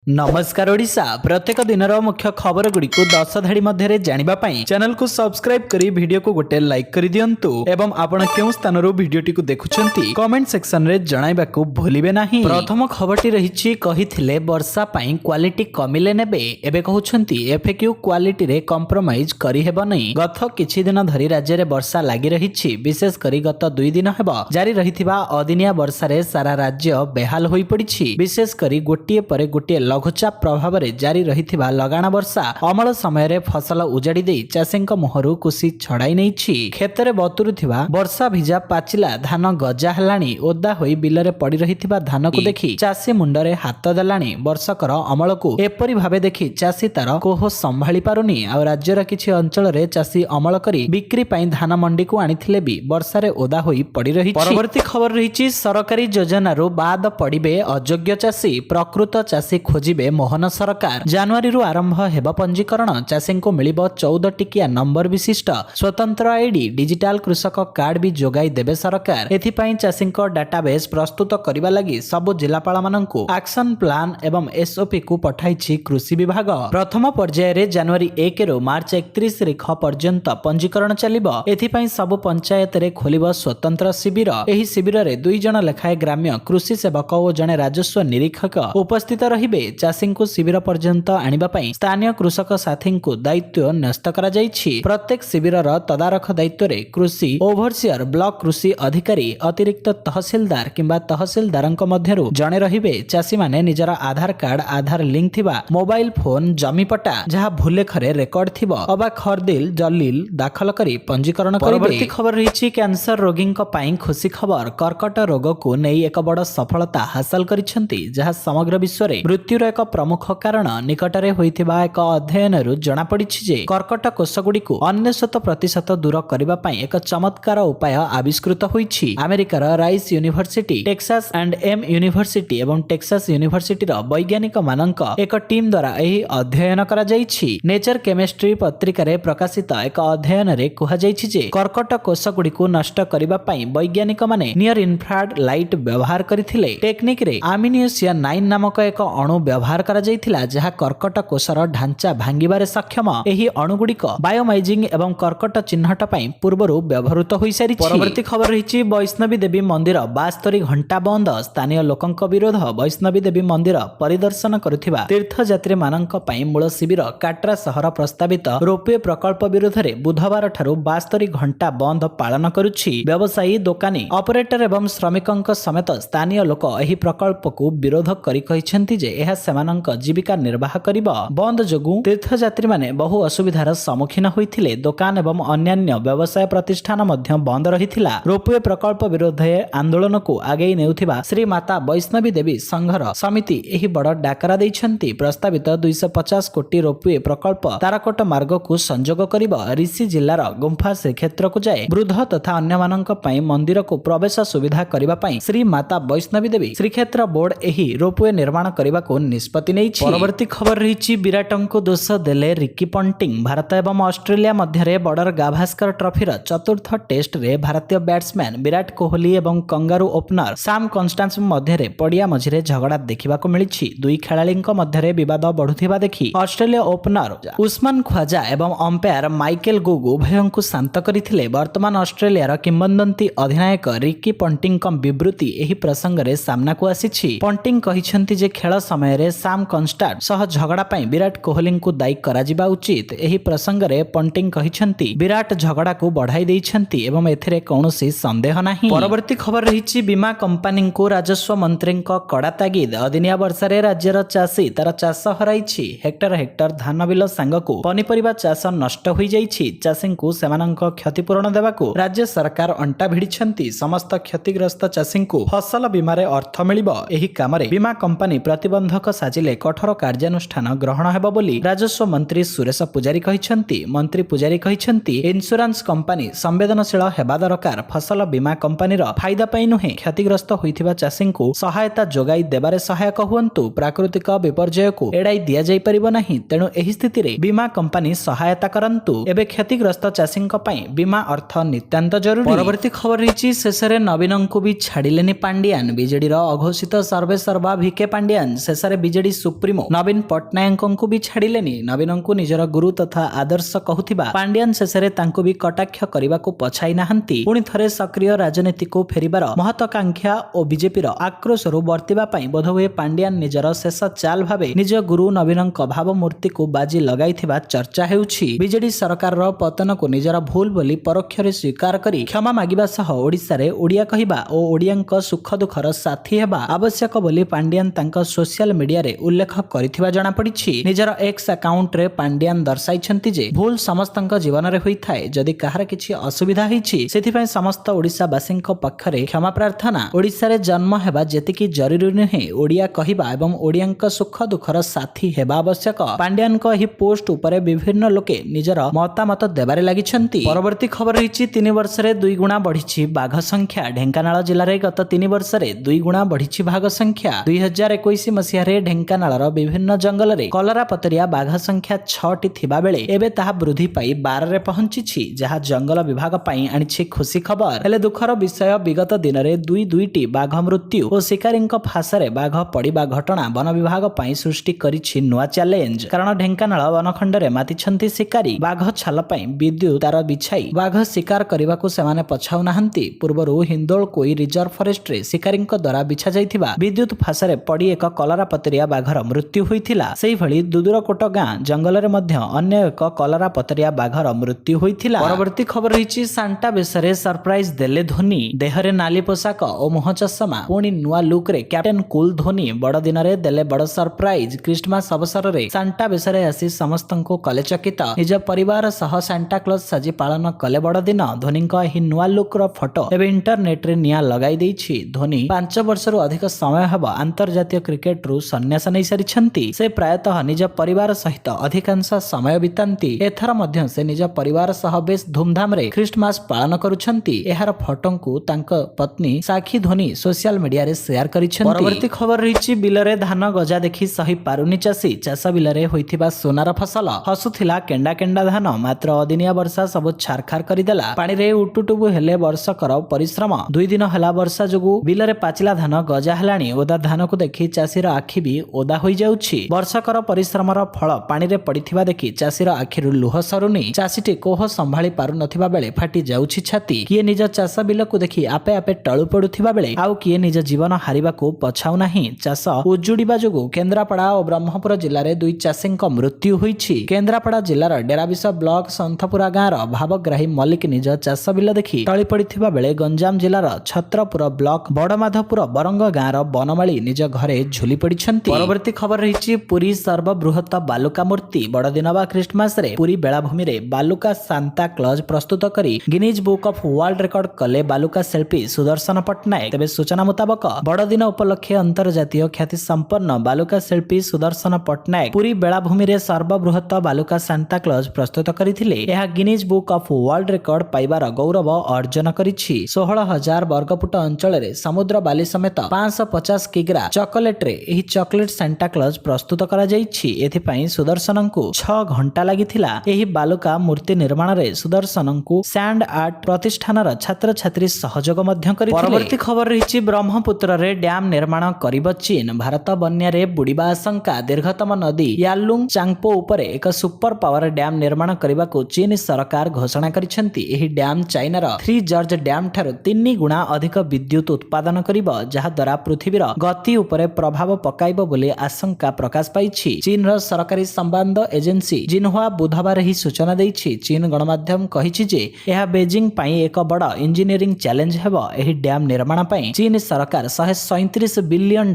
नमस्कार ओडिशा प्रत्येक दिनर मुख्य खबर गुड़ी को 10 धाड़ी मध्य जानिबा पई चैनल को सब्सक्राइब करी वीडियो को गोटे लाइक करि दियंतु एवं आपण केउ स्थान रो वीडियोटी को देखुचंती कमेंट सेक्शन रे जणाइबा को भूलिबे नाही। प्रथम खबरटी रहिछि कहिथिले वर्षा पई क्वालिटी कमिले नेबे एबे कहउछंती एफएक्यू क्वालिटी रे कंप्रोमाइज करि हेबो नै। गत किछि दिन धरि राज्य रे वर्षा लागि रहिछि। विशेष करी गत 2 दिन हेबो जारी रहिथिबा अदिनिया वर्षा रे सारा राज्य बेहाल होई पड़िछि। विशेष करी गोटिए परे गोटिए लघुचाप प्रभाव रे जारी रहिथिबा लगाण वर्षा अमल समय रे फसल उजाड़ी दे चाषींक मुहरु कुसी छड़ाई नैछि। खेतरे बतुरुथिबा वर्षा भिजा पाचिला धान गजा हलाणी ओदा होई बिलरे पड़ी रहिथिबा धान को देखि चाषी मुंडरे हाथ देलाणी। वर्षकर अमल को एपरि भाबे देखि चाषी तार कोह संभाली पारुनी। आ राज्यर किछि अंचल रे चाषी अमल करी बिक्री पई धान मंडी को आनिथिले भी वर्षा रे ओदा होई पड़ी रहिछि। परवर्ती खबर रहिछि सरकारी योजना रो बाद पड़िबे अयोग्य चाषी प्रकृत चाषी खोजिबे मोहन सरकार। जनवरी रु आरंभ हेबा पंजीकरण चाषी को मिलिबो 14 टिकिया नंबर विशिष्ट स्वतंत्र आईडी डिजिटल कृषक कार्ड भी जोगाई देबे सरकार। एथिपाई चाषी को डाटाबेस प्रस्तुत करिबा लागि सब जिलापाल माननकु एक्शन प्लान एवं एसओपी को पठाइछि कृषि विभाग। प्रथम पर्याय रे जनवरी 1 रु मार्च 31 तारिख पर्यंत पंजीकरण चलिबो। एथिपाई सब पंचायत रे खोलिबो स्वतंत्र शिविर। एही शिविर रे 2 जण लेखाए ग्राम्य कृषि सेवक और जणे राजस्व निरीक्षक उपस्थित रहिबे। चाषी को शिविर पर्यंत आनिबा पई स्थानीय कृषक साथी को दायित्व न्यस्त करा जाइछि। प्रत्येक शिविर तदारख दायित्व रे कृषि ओभरसियर ब्लॉक कृषि अधिकारी अतिरिक्त तहसीलदार किंबा तहसीलदारଙ୍କ ମଧ୍ୟରୁ ଜଣେ ରହିବେ। ଚାଷୀ ମାନେ ନିଜର ଆधाର କାର୍ଡ ଆधाର ଲିଙ୍କ ଥିବା ମୋବାଇଲ ଫୋନ ଜମି ପଟା ଯାହା ଭୁଲେଖରେ ରେକର୍ଡ ଥିବ ଅବା ଖରଦିଲ ଦଲିଲ ଦାଖଲ କରି ପଞ୍ଜୀକରଣ କରିବେ। ପରବର୍ତ୍ତୀ ଖବର ରହିଛି କ୍ୟାନ୍ସର ରୋଗୀଙ୍କ ପାଇଁ खुशी खबर। कर्कट रोग को नहीं एक बड़ सफलता हासिल करिसेंती जहाँ समग्र विश्व रे मृत्युर एक प्रमुख कारण। निकटरे होइथिबा एक अध्ययन रु जणा पड़िछि जे कर्कट कोषगुडी को 99% दूर करबा पई एक चमत्कार उपाय आविष्कृत होइछि। अमेरिकार Rice University Texas and M University एवं टेक्सास यूनिवर्सिटी रो वैज्ञानिक मानक एक टीम द्वारा एही अध्ययन करा जाइछि। नेचर केमिस्ट्री पत्रिका रे प्रकाशित एक अध्ययन रे कुहा जाइछि जे कर्कट कोषगुडी को नष्ट करबा पई वैज्ञानिक माने नियर इन्फ्रारेड लाइट व्यवहार करथिले। टेक्निक रे आमिनियोसिया 9 नामक एक अणु व्यवहार करा जाइथिला जहाँ कर्कट कोषर ढांचा भांगिबारे सक्षम। एही अणुगुड़िक बायोमाइजिंग एवं कर्कट चिन्हट पई पूर्वरु व्यवहृत होई सारिछि। परवर्ती खबर रहिछि वैष्णवी देवी मंदिर 72 घंटा बंद। स्थानीय लोकंक विरोध वैष्णवी देवी मंदिर परिदर्शन करुथिबा तीर्थयात्री मानक पई मूल शिविर काट्रा सहर प्रस्तावित रोपवे प्रकल्प विरोध रे बुधवार ठारू 72 घंटा बंद पालन करुछि। व्यवसायी दोकानी ऑपरेटर एवं श्रमिकंक समेत स्थानीय लोक एही प्रकल्प को विरोध करी कहिसेंती जे एहा सेमानंक जीविका निर्वाह करिबो। बंद जोगु तीर्थयात्री माने बहु असुविधार सम्मुखीन होइथिले। दुकान एवं अन्यान्य व्यवसाय प्रतिष्ठान मध्य बंद रहिथिला। रोपवे प्रकल्प विरोध आंदोलन को आगे नेउथिबा श्री माता वैष्णवी देवी संघर समिति एही बड़ डाकरा दैछंती। प्रस्तावित 250 कोटी रोपवे प्रकल्प ताराकोट मार्ग को संजोग करिबो। ऋषि जिल्लार गुंफा श्रीक्षेत्र को जाए वृद्ध तथा अन्य मानक पई मंदिर को प्रवेश सुविधा करिबा पई श्री माता वैष्णवी देवी श्रीक्षेत्र बोर्ड एही रोपवे निर्माण करिबा को निष्पत्ति नेइछि। परवर्ती खबर रहिछि विराटंको दोष देले रिकी पंटिंग। भारत एवं ऑस्ट्रेलिया मध्य बॉर्डर गाभास्कर ट्रॉफीर चतुर्थ टेस्ट रे भारतीय बैट्समैन विराट कोहली एवं कंगारू ओपनर सैम कन्स्टान्स मध्य पड़िया मझिरे झगड़ा देखा मिली। दुई खेलाड़ींक मध्य विवाद बढ़ुथिबा देखि ऑस्ट्रेलिया ओपनर उस्मान ख्वाजा एवं अंपायर माइकेल गुग उभयंकु शांत करथिले। वर्तमान ऑस्ट्रेलियार किंवदंती अधिनायक रिकी पंटिंग विवृत्ति एही प्रसंग रे सामना को आसीछि। पंटिंग कहिसेंती जे खेल समय रे सैम कन्स्टान्स सह झगड़ा पई विराट कोहली को दायी करा जिबा उचित। एही प्रसंग रे पंटिंग कहिसेंती विराट झगड़ा को बढ़ाई दैछंती एवं एथिरे कौनसी संदेह नाही। परवर्ती खबर रहिछि बीमा कंपनी को राजस्व मंत्री कड़ा तागिद। अदिनिया वर्षा रे राज्यर चाषी तार चाष हराइछि। हेक्टर हेक्टर धान बिल सांगकु पनिपरिबा चाष नष्ट होई जाइछि। चाषी को सेमानंक क्षतिपूरण देबाकू राज्य सरकार अंटा भिड़िछंती। समस्त क्षतिग्रस्त चाषी को फसल बीमा रे अर्थ मिलिबो। एही कामरे बीमा कंपनी प्रतिबंधक साजिले कठोर कार्यानुष्ठान ग्रहण हेबो बोली राजस्व मंत्री सुरेश पुजारी कहिछंती। मंत्री पुजारी कहिछंती इंश्योरेंस कंपनी संवेदनशील हेबा दरकार। फसल बीमा कंपनीर फायदा पई नुहे क्षतिग्रस्त होइथिबा चाषी को सहायता जोगाई देबारे सहायक हुअन्तु। प्राकृतिक विपर्यय को एड़ाई दिया जाई परिबो नाही। तेणु एही स्थिति रे बीमा कंपनी सहायता करंतु। एबे क्षतिग्रस्त चाषींक पई बीमा अर्थ नितांत जरूरी। परवर्ती खबर रहिछि शेषरे नवीनंकु भी छाडिलेनी पांड्यान। बीजेडी रो अघोषित सर्वे सर्वा भिके पांड्यान शेषरे ବିଜେଡି ସୁପ୍ରିମୋ ନବୀନ ପଟ୍ଟନାୟକଙ୍କୁ ବି ଛାଡ଼ିଲେନି। ନବୀନଙ୍କୁ ନିଜର ଗୁରୁ ତଥା ଆଦର୍ଶ କହୁଥିବା ପାଣ୍ଡିଆନ ଶେଷରେ ତାଙ୍କୁ ବି କଟାକ୍ଷ କରିବାକୁ ପଛାଇ ନାହାନ୍ତି। ପୁଣି ଥରେ ସକ୍ରିୟ ରାଜନୀତିକୁ ଫେରିବାର ମହତ୍ୱାକାଂକ୍ଷା ଓ ବିଜେପିର ଆକ୍ରୋଶରୁ ବର୍ତ୍ତିବା ପାଇଁ ବୋଧହୁଏ ପାଣ୍ଡିଆନ ନିଜର ଶେଷ ଚାଲ ଭାବେ ନିଜ ଗୁରୁ ନବୀନଙ୍କ ଭାବମୂର୍ତ୍ତିକୁ ବାଜି ଲଗାଇଥିବା ଚର୍ଚ୍ଚା ହେଉଛି। ବିଜେଡି ସରକାରର ପତନକୁ ନିଜର ଭୁଲ ବୋଲି ପରୋକ୍ଷରେ ସ୍ୱୀକାର କରି କ୍ଷମା ମାଗିବା ସହ ଓଡ଼ିଶାରେ ଓଡ଼ିଆ କହିବା ଓ ଓଡ଼ିଆଙ୍କ ସୁଖ ଦୁଃଖର ସାଥୀ ହେବା ଆବଶ୍ୟକ ବୋଲି ପାଣ୍ଡିଆନ ତାଙ୍କ ସୋସିଆଲ ମିଡିଆରେ ଉଲ୍ଲେଖ କରିଥିବା ଜଣାପଡ଼ିଛି। ନିଜର ଏକ୍ସ ଆକାଉଣ୍ଟରେ ପାଣ୍ଡିଆନ ଦର୍ଶାଇଛନ୍ତି ଯେ ଭୁଲ ସମସ୍ତଙ୍କ ଜୀବନରେ ହୋଇଥାଏ। ଯଦି କାହାର କିଛି ଅସୁବିଧା ହେଇଛି ସେଥିପାଇଁ ସମସ୍ତ ଓଡ଼ିଶାବାସୀଙ୍କ ପକ୍ଷରେ କ୍ଷମା ପ୍ରାର୍ଥନା। ଓଡ଼ିଶାରେ ଜନ୍ମ ହେବା ଯେତିକି ଜରୁରୀ ନୁହେଁ, ଓଡ଼ିଆ କହିବା ଏବଂ ଓଡ଼ିଆଙ୍କ ସୁଖ ଦୁଃଖର ସାଥୀ ହେବା ଆବଶ୍ୟକ। ପାଣ୍ଡିଆନଙ୍କ ଏହି ପୋଷ୍ଟ ଉପରେ ବିଭିନ୍ନ ଲୋକେ ନିଜର ମତାମତ ଦେବାରେ ଲାଗିଛନ୍ତି। ପରବର୍ତ୍ତୀ ଖବର ରହିଛି 3 ବର୍ଷରେ 2 ଗୁଣା ବଢିଛି ବାଘ ସଂଖ୍ୟା। ଢେଙ୍କାନାଳ ଜିଲ୍ଲାରେ ଗତ 3 ବର୍ଷରେ 2 ଗୁଣା ବଢିଛି ବାଘ ସଂଖ୍ୟା। 2021 ମସିହାରେ ଢେଙ୍କାନାଳର ବିଭିନ୍ନ ଜଙ୍ଗଲରେ କଲରାପତରିଆ ବାଘ ସଂଖ୍ୟା 6ଟି ଥିବା ବେଳେ ଏବେ ତାହା ବୃଦ୍ଧି ପାଇ 12ରେ ପହଞ୍ଚିଛି, ଯାହା ଜଙ୍ଗଲ ବିଭାଗ ପାଇଁ ଆଣିଛି ଖୁସି ଖବର। ହେଲେ ଦୁଃଖର ବିଷୟ, ବିଗତ ଦିନରେ ଦୁଇଟି ବାଘ ମୃତ୍ୟୁ ଓ ଶିକାରୀଙ୍କ ଫାଶରେ ବାଘ ପଡ଼ିବା ଘଟଣା ବନ ବିଭାଗ ପାଇଁ ସୃଷ୍ଟି କରିଛି ନୂଆ ଚ୍ୟାଲେଞ୍ଜ। କାରଣ ଢେଙ୍କାନାଳ ବନଖଣ୍ଡରେ ମାତିଛନ୍ତି ଶିକାରୀ। ବାଘ ଛାଲ ପାଇଁ ବିଦ୍ୟୁତ ତାର ବିଛାଇ ବାଘ ଶିକାର କରିବାକୁ ସେମାନେ ପଛାଉ ନାହାନ୍ତି। ପୂର୍ବରୁ ହିନ୍ଦୋଳ କୋଇ ରିଜର୍ଭ ଫରେଷ୍ଟରେ ଶିକାରୀଙ୍କ ଦ୍ୱାରା ବିଛା ଯାଇଥିବା ବିଦ୍ୟୁତ ଫାଶରେ ପଡ଼ି ଏକ କଲରାପତରିଆ ବାଘର ମୃତ୍ୟୁ ହୋଇଥିଲା। ସେହିଭଳି ଦୁଦୁରକୋଟ ଗାଁ ଜଙ୍ଗଲରେ ମଧ୍ୟ ଅନ୍ୟ ଏକ କଲରାପତରିଆ ବାଘର ମୃତ୍ୟୁ ହୋଇଥିଲା। ପରବର୍ତ୍ତୀ ଖବର ରହିଛି ସାଣ୍ଟା ବେଶରେ ସରପ୍ରାଇଜ ଦେଲେ ଧୋନି। ଦେହରେ ନାଲି ପୋଷାକ ଓ ମୁହଁ ଚଷମା, ପୁଣି ନୂଆ ଲୁକ୍ରେ କ୍ୟାପ୍ଟେନ କୁଲ ଧୋନି ବଡ଼ ଦିନରେ ଦେଲେ ବଡ଼ ସରପ୍ରାଇଜ। କ୍ରିଷ୍ଟମାସ ଅବସରରେ ସାଣ୍ଟା ବେଶରେ ଆସି ସମସ୍ତଙ୍କୁ କଲେ ଚକିତ। ନିଜ ପରିବାର ସହ ସାଣ୍ଟା କ୍ଲଜ ସାଜି ପାଳନ କଲେ ବଡ଼ ଦିନ। ଧୋନିଙ୍କ ଏହି ନୂଆ ଲୁକ୍ର ଫଟୋ ଏବେ ଇଣ୍ଟରନେଟରେ ନିଆଁ ଲଗାଇ ଦେଇଛି। ଧୋନି 5 ବର୍ଷରୁ ଅଧିକ ସମୟ ହେବ ଆନ୍ତର୍ଜାତୀୟ କ୍ରିକେଟରୁ ସନ୍ନ୍ୟାସ ନେଇ ସାରିଛନ୍ତି। ସେ ପ୍ରାୟତଃ ନିଜ ପରିବାର ସହିତ ଅଧିକାଂଶ ସମୟ ବିତାନ୍ତି। ଏଥର ମଧ୍ୟ ସେ ନିଜ ପରିବାର ସହ ବେଶ ଧୁମଧାମରେ ଖ୍ରୀଷ୍ଟମାସ ପାଳନ କରୁଛନ୍ତି। ଏହାର ଫଟୋଙ୍କୁ ତାଙ୍କ ପତ୍ନୀ ସାକ୍ଷୀ ଧୋନି ସୋସିଆଲ ମିଡିଆରେ ସେୟାର କରିଛନ୍ତି। ପରବର୍ତ୍ତୀ ଖବର ରହିଛି ବିଲରେ ଧାନ ଗଜା ଦେଖି ସହି ପାରୁନି ଚାଷୀ। ଚାଷ ବିଲରେ ହୋଇଥିବା ସୁନାର ଫସଲ ହସୁଥିଲା କେଣ୍ଡା କେଣ୍ଡା ଧାନ, ମାତ୍ର ଅଦିନିଆ ବର୍ଷା ସବୁ ଛାରଖାର କରିଦେଲା। ପାଣିରେ ଉଟୁଟୁବୁ ହେଲେ ବର୍ଷକର ପରିଶ୍ରମ। 2 ଦିନ ହେଲା ବର୍ଷା ଯୋଗୁଁ ବିଲରେ ପାଚିଲା ଧାନ ଗଜା ହେଲାଣି। ଓଦା ଧାନକୁ ଦେଖି ଚାଷୀର ଆଖି ବି ଓଦା ହୋଇଯାଉଛି। ବର୍ଷକର ପରିଶ୍ରମର ଫଳ ପାଣିରେ ପଡିଥିବା ଦେଖି ଚାଷୀର ଆଖିରୁ ଲୁହ ସରୁନି। ଚାଷୀଟି କୋହ ସମ୍ଭାଳି ପାରୁନଥିବା ବେଳେ ଫାଟି ଯାଉଛି ଛାତି। କିଏ ନିଜ ଚାଷ ବିଲକୁ ଦେଖି ଆପେ ଆପେ ଟଳୁ ପଡୁଥିବା ବେଳେ ଆଉ କିଏ ନିଜ ଜୀବନ ହାରିବାକୁ ପଛାଉ ନାହିଁ। ଚାଷ ଉଜୁଡିବା ଯୋଗୁଁ କେନ୍ଦ୍ରାପଡ଼ା ଓ ବ୍ରହ୍ମପୁର ଜିଲ୍ଲାରେ 2 ଚାଷୀଙ୍କ ମୃତ୍ୟୁ ହୋଇଛି। କେନ୍ଦ୍ରାପଡ଼ା ଜିଲ୍ଲାର ଡେରାବିଶ ବ୍ଲକ ସନ୍ଥପୁରା ଗାଁର ଭାବଗ୍ରାହୀ ମଲ୍ଲିକ ନିଜ ଚାଷ ବିଲ ଦେଖି ଟଳି ପଡିଥିବା ବେଳେ ଗଞ୍ଜାମ ଜିଲ୍ଲାର ଛତ୍ରପୁର ବ୍ଲକ ବଡମାଧପୁର ବରଙ୍ଗ ଗାଁର ବନମାଳୀ ନିଜ ଘରେ ଝୁଲି ପଡିଛନ୍ତି। ପରବର୍ତ୍ତୀ ଖବର ରହିଛି ପୁରୀ ସର୍ବବୃହତ ବାଲୁକା ମୂର୍ତ୍ତି। ବଡଦିନ ବା ଖ୍ରୀଷ୍ଟମାସରେ ପୁରୀ ବେଳାଭୂମିରେ ବାଲୁକା ସାନ୍ତା କ୍ଲଜ ପ୍ରସ୍ତୁତ କରି Guinness book of world record କଲେ ବାଲୁକା ଶିଳ୍ପୀ ସୁଦର୍ଶନ ପଟ୍ଟନାୟକ। ତେବେ ସୂଚନା ମୁତାବକ ବଡଦିନ ଉପଲକ୍ଷେ ଅନ୍ତର୍ଜାତୀୟ ଖ୍ୟାତି ସମ୍ପନ୍ନ ବାଲୁକା ଶିଳ୍ପୀ ସୁଦର୍ଶନ ପଟ୍ଟନାୟକ ପୁରୀ ବେଳାଭୂମିରେ ସର୍ବବୃହତ ବାଲୁକା ସାନ୍ତା କ୍ଲଜ ପ୍ରସ୍ତୁତ କରିଥିଲେ। ଏହା Guinness book of world record ପାଇବାର ଗୌରବ ଅର୍ଜନ କରିଛି। 16,000 ବର୍ଗଫୁଟ ଅଞ୍ଚଳରେ ସମୁଦ୍ର ବାଲି ସମେତ 550 କିଗ୍ରା ଚକୋଲେଟରେ ଏହି ଚକୋଲେଟ ସାନ୍ତା କ୍ଲଜ ପ୍ରସ୍ତୁତ କରାଯାଇଛି। ଏଥିପାଇଁ ସୁଦର୍ଶନଙ୍କୁ 6 ଘଣ୍ଟା ଲାଗିଥିଲା। ଏହି ବାଲୁକା ମୂର୍ତ୍ତି ନିର୍ମାଣରେ ସୁଦର୍ଶନଙ୍କୁ ସ୍ୟାଣ୍ଡ ଆର୍ଟ ପ୍ରତିଷ୍ଠାନର ଛାତ୍ରଛାତ୍ରୀ ସହଯୋଗ ମଧ୍ୟ କରିଥିଲେ। ପରବର୍ତ୍ତୀ ଖବର ରହିଛି ବ୍ରହ୍ମପୁତ୍ରରେ ଡ୍ୟାମ ନିର୍ମାଣ କରିବ ଚୀନ। ଭାରତ ବନ୍ୟାରେ ବୁଡିବା ଆଶଙ୍କା। ଦୀର୍ଘତମ ନଦୀ ୟାଲୁଙ୍ଗ ଚାଙ୍ଗପୋ ଉପରେ ଏକ ସୁପର ପାୱାର ଡ୍ୟାମ ନିର୍ମାଣ କରିବାକୁ ଚୀନ ସରକାର ଘୋଷଣା କରିଛନ୍ତି। ଏହି ଡ୍ୟାମ ଚାଇନାର 3 ଜର୍ଜ ଡ୍ୟାମ ଠାରୁ 3 ଗୁଣା ଅଧିକ ବିଦ୍ୟୁତ ଉତ୍ପାଦନ କରିବ, ଯାହାଦ୍ୱାରା ପୃଥିବୀର ଗତି ଉପରେ ପ୍ରଭାବ ପକାଇବ ବୋଲି ଆଶଙ୍କା ପ୍ରକାଶ ପାଇଛି। ଚୀନର ସରକାରୀ ସମ୍ବାଦ ଏଜେନ୍ସି ଜିନହୁଆ ବୁଧବାର ଏହି ସୂଚନା ଦେଇଛି। ଚୀନ ଗଣମାଧ୍ୟମ କହିଛି ଯେ ଏହା ବେଜିଂ ପାଇଁ ଏକ ବଡ଼ ଇଞ୍ଜିନିୟରିଂ ଚ୍ୟାଲେଞ୍ଜ ହେବ। ଏହି ଡ୍ୟାମ ନିର୍ମାଣ ପାଇଁ ଚୀନ ସରକାର $137 ବିଲିୟନ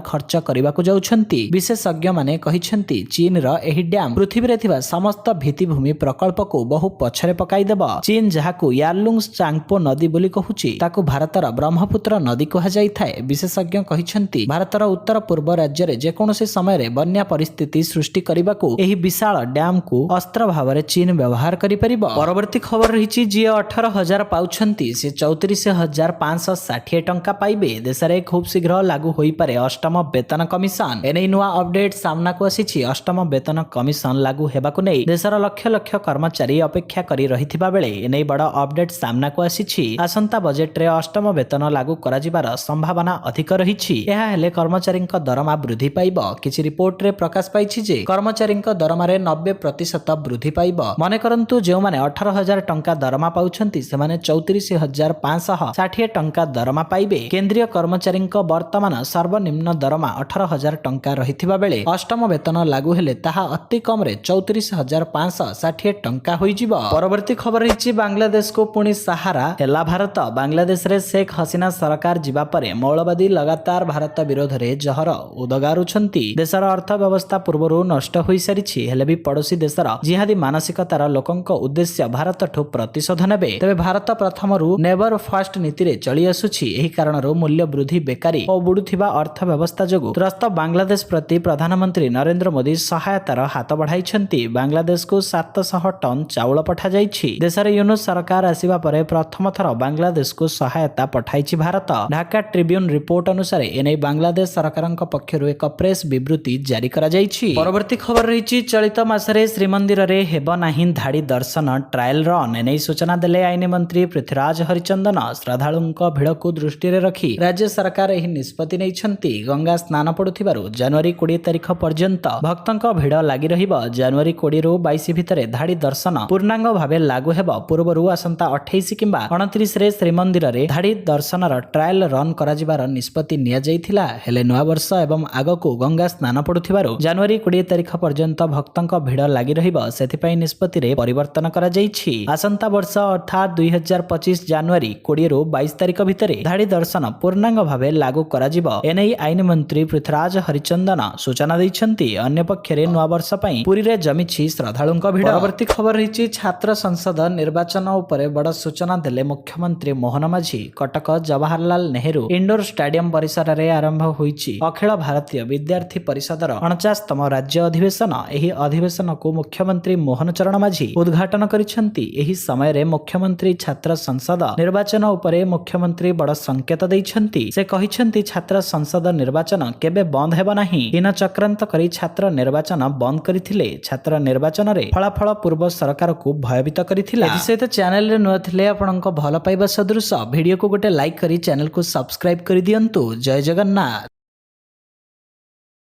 ଖର୍ଚ୍ଚ କରିବାକୁ ଯାଉଛନ୍ତି। ବିଶେଷଜ୍ଞମାନେ କହିଛନ୍ତି ଚୀନର ଏହି ଡ୍ୟାମ ପୃଥିବୀରେ ଥିବା ସମସ୍ତ ଭିତ୍ତିଭୂମି ପ୍ରକଳ୍ପକୁ ବହୁ ପଛରେ ପକାଇଦେବ। ଚୀନ ଯାହାକୁ ୟାଲୁଙ୍ଗ ଚାଙ୍ଗପୋ ନଦୀ ବୋଲି କହୁଛି, ତାକୁ ଭାରତର ବ୍ରହ୍ମପୁତ୍ର ନଦୀ କୁହାଯାଇଥାଏ। ବିଶେଷଜ୍ଞ କହିଛନ୍ତି ଭାରତର ଉତ୍ତର ପୂର୍ବ ରାଜ୍ୟରେ ଯେକୌଣସି ସମୟରେ ବନ୍ୟା ପରିସ୍ଥିତି ସୃଷ୍ଟି କରିବାକୁ ଏହି ବିଶାଳ ଡ୍ୟାମକୁ ଅସ୍ତ୍ର ଭାବରେ ଚୀନ ବ୍ୟବହାର କରିପାରିବ। ପରବର୍ତ୍ତୀ ଖବର ରହିଛି ଯିଏ 18,000 ପାଉଛନ୍ତି ସେ 34,560 ଟଙ୍କା ପାଇବେ। ଦେଶରେ ଖୁବ୍ ଶୀଘ୍ର ଲାଗୁ ହୋଇପାରେ ଅଷ୍ଟମ ବେତନ କମିଶନ। ଏନେଇ ନୂଆ ଅପଡେଟ ସାମ୍ନାକୁ ଆସିଛି। ଅଷ୍ଟମ ବେତନ କମିଶନ ଲାଗୁ ହେବାକୁ ନେଇ ଦେଶର ଲକ୍ଷ ଲକ୍ଷ କର୍ମଚାରୀ ଅପେକ୍ଷା କରି ରହିଥିବା ବେଳେ ଏନେଇ ବଡ଼ ଅପଡେଟ ସାମ୍ନାକୁ ଆସିଛି। ଆସନ୍ତା ବଜେଟରେ ଅଷ୍ଟମ ବେତନ ଲାଗୁ କରାଯିବାର ସମ୍ଭାବନା ଅଧିକ ରହିଛି। ଏହା ହେଲେ କର୍ମଚାରୀଙ୍କ ଦରମା दरमा वृद्धि पाइब। किछि रिपोर्ट रे प्रकाश पाइछि जे कर्मचारीଙ୍କ दरमारे 90% वृद्धि पाइब। मने करंतु जे माने 18,000 टंका दरमा पाउछंती सेमाने 34,560 टंका दरमा पाइबे। केंद्रीय कर्मचारीଙ୍କ वर्तमान सर्वनिम्न दरमा 18,000 टंका रहिथिबा बेले अष्टम वेतन लागू हेले ताहा अति कम रे 34,560 टंका होइजिब। परवर्ती खबर रहिछि बांग्लादेश को पुणी सहारा हेला भारत। बांग्लादेश रे शेख हसीना सरकार जिबा परे मौलवादी लगातार भारत विरोध रे जहर उदगारुछंती। देशर अर्थव्यवस्था पूर्वरु नष्ट होई सारिछि हेले भी पड़ोसी देशर जिहादी मानसिकतार लोकंक उद्देश्य भारतठु प्रतिशोध नेबे। तबे भारत प्रथमरु नेवर फर्स्ट नीति रे चली आसुछि। एही कारणरु मूल्य वृद्धि बेकारी और बुडुथिबा अर्थव्यवस्था जोगु त्रस्त बांग्लादेश प्रति प्रधानमंत्री नरेंद्र मोदी सहायतार हाथ बढ़ाइछंती। बांग्लादेश को 700 टन चाउल पठा जाइछि। देशर यूनुस सरकार आसिबा परे प्रथम थर बांग्लादेश को सहायता पठाइछि भारत। ढाका ट्रिब्यून रिपोर्ट अनुसार एनै बांग्लादेश सरकारक पक्षरु एक प्रेस विवृत्ति जारी करा जाइछि। परवर्ती खबर रहिछि चलित मासरे श्रीमंदिर रे हेब नाही धाड़ी दर्शन ट्रायल रन। एनै सूचना देले आईन मंत्री पृथ्वीराज हरिचंदन। श्रद्धालुंक भिड़ को दृष्टि रे रखी राज्य सरकार एही निष्पत्ति नैछंती। गंगा स्नान पड़ुथिबारु जनवरी 20 तारिख पर्यंत भक्तंक भिड़ लागि रहिब। जनवरी 20 रु 22 भितरे धाड़ी दर्शन पूर्णांग भावे लागू हेब। पूर्वरु आसंता 28 किंबा 29 रे श्रीमंदिर रे धाड़ी दर्शनर ट्रायल रन करा जिबार निष्पत्ति निया जाइथिला। हेले नवा वर्ष एवं आगकू गंगा स्नान पड़ुथिबारु जनवरी 20 तारिख पर्यंत भक्तंक भिड़ लागि रहिब। सेथिपई निष्पत्ति रे परिवर्तन करा जाइछि। आसंता वर्ष अर्थात 2025 जनवरी 20 रु 22 तारिख भितरे धाड़ी दर्शन पूर्णांग भावे लागू करा जिवो। एनै आईन मंत्री पृथ्वीराज हरिचंदन सूचना दैछंती। अन्य पक्षरे नवा वर्ष पई पुरी रे जमिछि श्रद्धालुंक भिड़। परवर्ती खबर रहिछि छात्र संसद निर्वाचन उपरे बड़ सूचना देले मुख्यमंत्री मोहन माझी। कटक जवाहरलाल नेहरू इंडोर स्टेडियम परिसर रे आरंभ होईछि अखिल भारतीय विद्यार्थी परिषदर 49तम राज्य अधिवेशन। एही अधिवेशन को मुख्यमंत्री मोहन चरण माझी उद्घाटन करिसंती। एही समय रे मुख्यमंत्री छात्र संसद निर्वाचन उपरे मुख्यमंत्री बड़ संकेत दैछंती। से कहिसंती छात्र संसद निर्वाचन केबे बंद हेबो नाही। इन चक्रांत करी छात्र निर्वाचन बंद करिथिले। छात्र निर्वाचन रे फलाफल पूर्व सरकार को भयभीत करिथिला। एथि सहित चैनल रे नुआ थिले आपनक भल पाइबा सदृश वीडियो को गोटे लाइक करी चैनल को सब्सक्राइब करि दियंतु। जय जगन्नाथ।